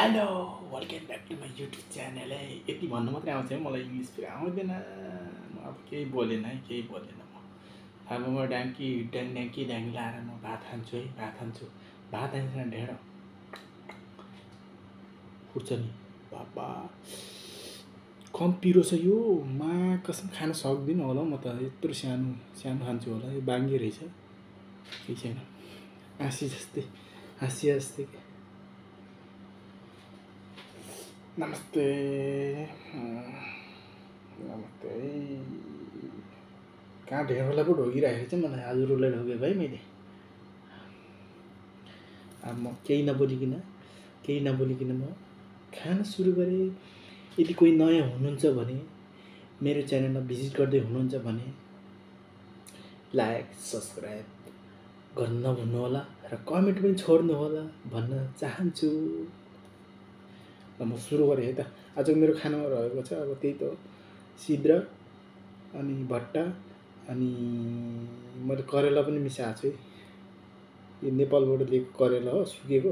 Hello welcome back to my YouTube channel है। यति भन्नु मात्रै आउँछ है, मलाई इङ्ग्लिस फेरि आउँदैन। म अब केही बोलेन है, केही बोलेन म। अब म ड्याङ्की ड्याङ लाएर म भात खान्छु है, भात खान्छु। भात खान्छ ढेँडो फुट्छ नि बाबा। कम पिरो छ यो, मा कसम खान सक्दिनँ होला म त। यत्रो सानो सानो खान्छु होला, यो बाङ्गी रहेछ। केही छैन, हाँसी जस्तै हाँसी जस्तै। नमस्ते नमस्ते। कहाँ ढेँडोलाई पो ढोगिराखेको चाहिँ मलाई हजुरलाई ढोगेको भाइ मैले। अब म केही नबोलिकन म खान सुरु गरेँ। यदि कोही नयाँ हुनुहुन्छ भने मेरो च्यानलमा भिजिट गर्दै हुनुहुन्छ भने लाइक सब्सक्राइब गर्न नभुल्नुहोला र कमेन्ट पनि छोड्नुहोला भन्न चाहन्छु। म सुरु गरेँ है त। आजको मेरो खानामा रहेको छ अब त्यही त हो, sidra अनि भट्टा अनि मैले करेला पनि मिसाएको छु है। यो नेपालबाट ल्याएको करेला हो, सुकेको।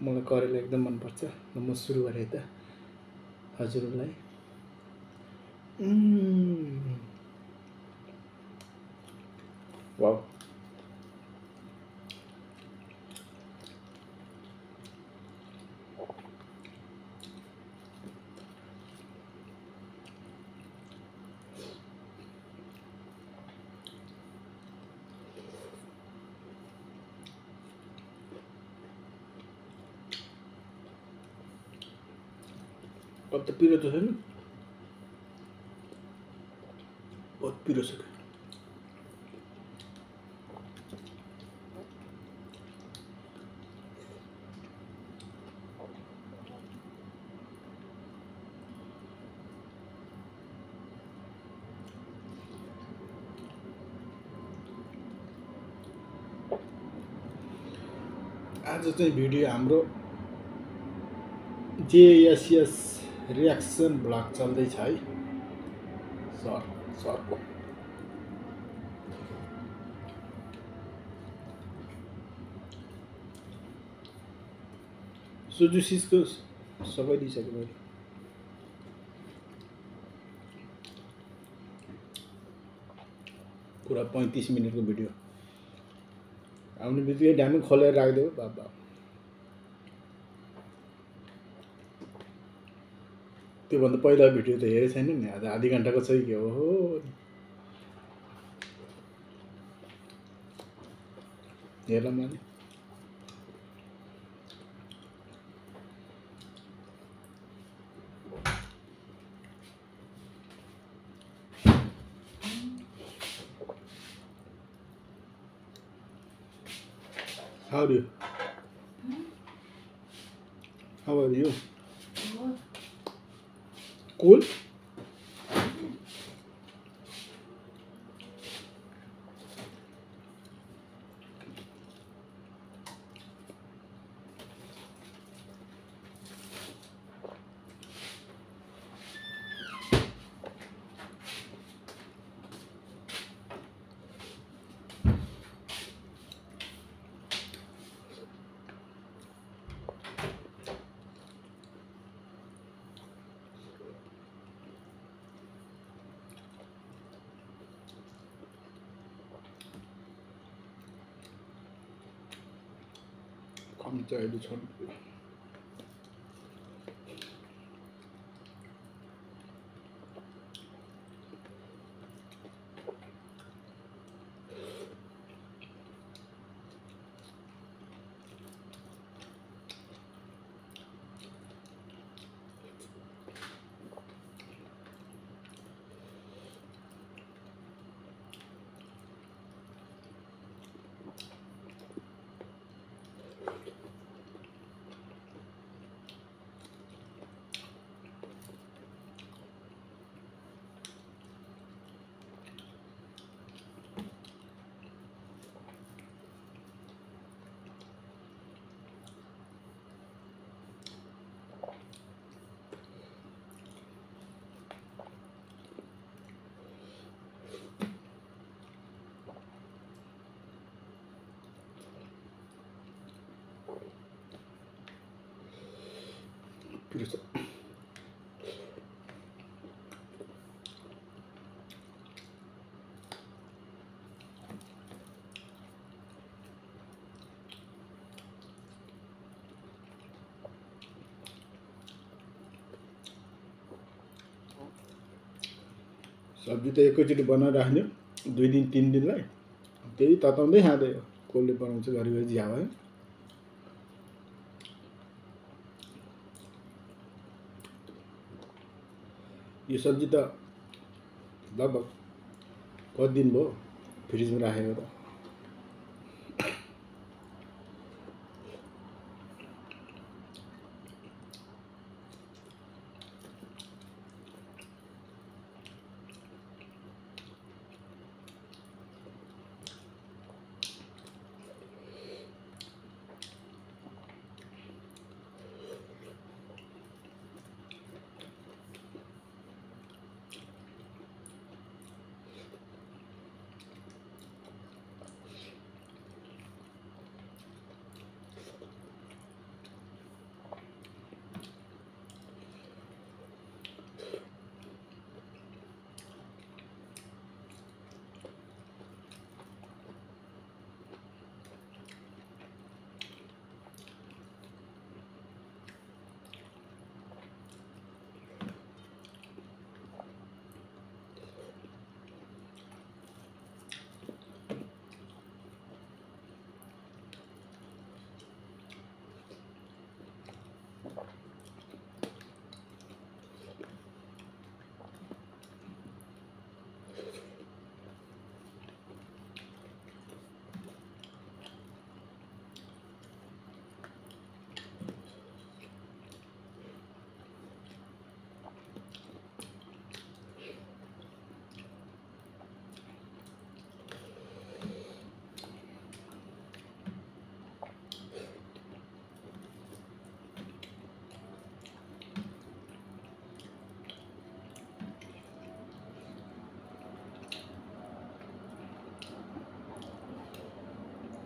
मलाई करेला एकदम मनपर्छ। म सुरु गरेँ है त हजुरलाई। वाउ, कति पिरो त छैन, बहुत पिरो छ। आज चाहिँ भिडियो हाम्रो जेएसएस रियाक्सन भ्लग चल्दैछ है। सरको सुजुसिसको सबै दिइसक्यो मैले। पुरा 35 मिनटको भिडियो आउने बित्तिकै ड्यामै खोलेर राखिदियो बाबा। त्योभन्दा पहिला भिडियो त हेरेको छैन नि, आज आधी घन्टाको छ कि हो। हेर्न मैले How are you? How are you? Cool? कम चाहिँ अहिले छोड्नु। पिरो छ। सब्जी त एकैचोटि बनाएर राख्ने 2 दिन 3 दिनलाई त्यही तताउँदै खाँदै हो। कसले बनाउँछ घरिघरि झ्याउ है। यो सब्जी त लगभग कति दिन भयो फ्रिजमा राखेको त।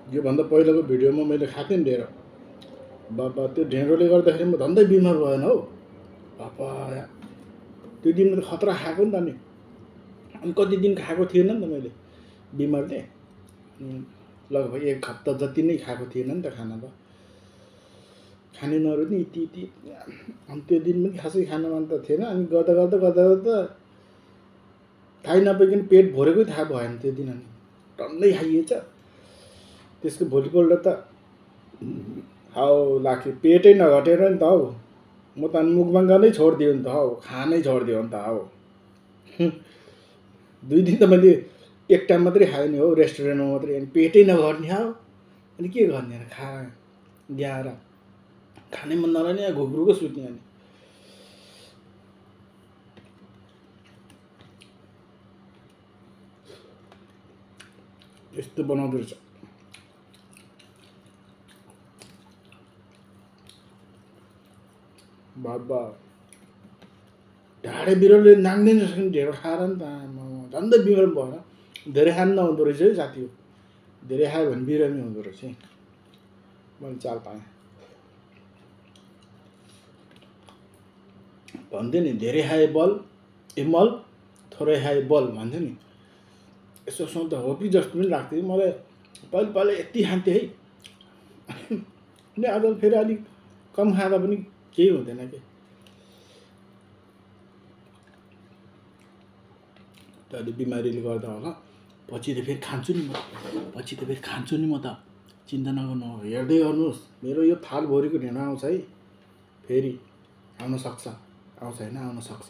यो भन्दा पहिलाको भिडियोमा मैले खाएको थिएँ नि ढेँडो। बाबा त्यो ढेँडोले गर्दाखेरि म झन्डै बिमार भएन हौ। बाबा त्यो दिन त खतरा खाएको नि त नि। अनि कति दिन खाएको थिएन नि त मैले बिमारले। लगभग 1 हप्ता जति नै खाएको थिएन नि त खाना त। खाने नरो नि यति अनि त्यो दिन पनि खासै खान मन त थिएन। अनि गर्दा थाहै नपाइकन पेट भरेकै थाहा भएन त्यो दिन। अनि टन्नै खाइएछ। त्यसको भोलिपल्ट त हाउ लाग्यो, पेटै नघटेर नि त हौ। म त मुकबाङ गर्नै छोडिदियो नि त हौ, खानै छोडिदियो नि त हौ। 2 दिन त मैले एक टाइम मात्रै खाएँ नि हौ रेस्टुरेन्टमा मात्रै। अनि पेटै नघट्ने हौ। अनि के गर्ने र ल्याएर खानै मन नलाग्ने घुग्रुको सुत्ने। अनि यस्तो बनाउँदो रहेछ। बाबा ढाडे बिरालोले नाङ्दै नसक्ने ढेँडो खाएर नि त झन्डै बिमार भएर। धेरै खानु नहुँदो रहेछ है साथी हो। धेरै खायो भने बिरामी हुँदो रहेछ है। मैले चाल पाएँ। भन्थ्यो नि धेरै खाए बल मल, थोरै खाए बल भन्थ्यो नि। यसो सोच्दा हो कि जस्तो पनि लाग्थ्यो। मलाई पहिला यति खान्थेँ है। अनि आज फेरि अलिक कम खाँदा पनि केही हुँदैन के। अहिले बिमारीले गर्दा होला। पछि त फेरि खान्छु नि म त। चिन्ता नगर्नु। हेर्दै गर्नुहोस् मेरो यो थालभरिको ढेँडो आउँछ है। फेरि आउन सक्छ। आउँछ होइन, आउन सक्छ।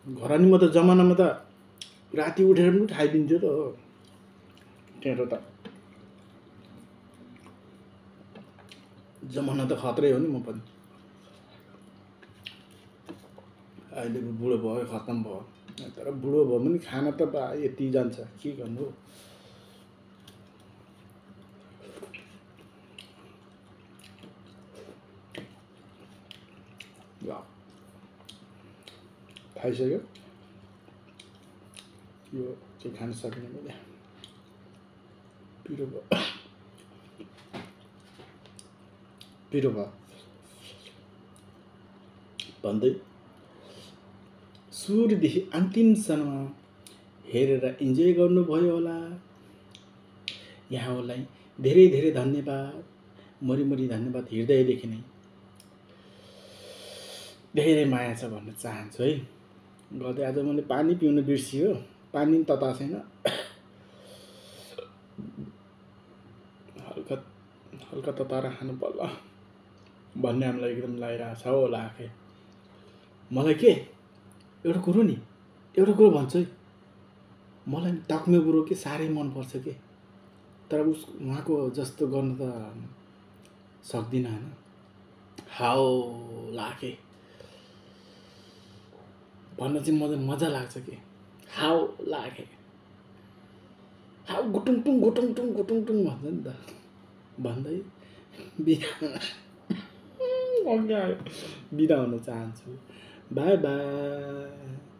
घरानी म त जमानामा त राति उठेर पनि खाइदिन्थ्यो त हो ढेँडो त। जमाना त खत्रै हो नि म पनि। अहिले बुढो भयो, खत्तम भयो। तर बुढो भयो पनि खाना त यति जान्छ के गर्नु। ल खाइसक्यो। यो चाहिँ खान सक्ने मैले। पिरो भयो पिरो भयो भन्दै सुरुदेखि अन्तिमसम्म हेरेर इन्जोय गर्नुभयो होला। यहाँहरूलाई धेरै धेरै धन्यवाद, मरिमरि धन्यवाद, हृदयदेखि नै धेरै माया छ भन्न चाहन्छु है। गर्दै आज मैले पानी पिउनु बिर्सियो, पानी पनि तता छैन, हल्का हल्का तताएर खानु पर्ला भन्ने हामीलाई एकदम लागिरहेको छ होला। आखे मलाई के एउटा कुरो भन्छु है, मलाई टक्मे बुढो के साह्रै मनपर्छ के, तर उहाँको जस्तो गर्न त सक्दिनँ होइन। हाउ लागे भन्न चाहिँ मलाई मजा लाग्छ कि हाउ लागे, हाउ गुटुङटुङ गुटुङटुङ गुटुङटुङ भन्छ नि त, भन्दै बिदा हुन चाहन्छु। By by.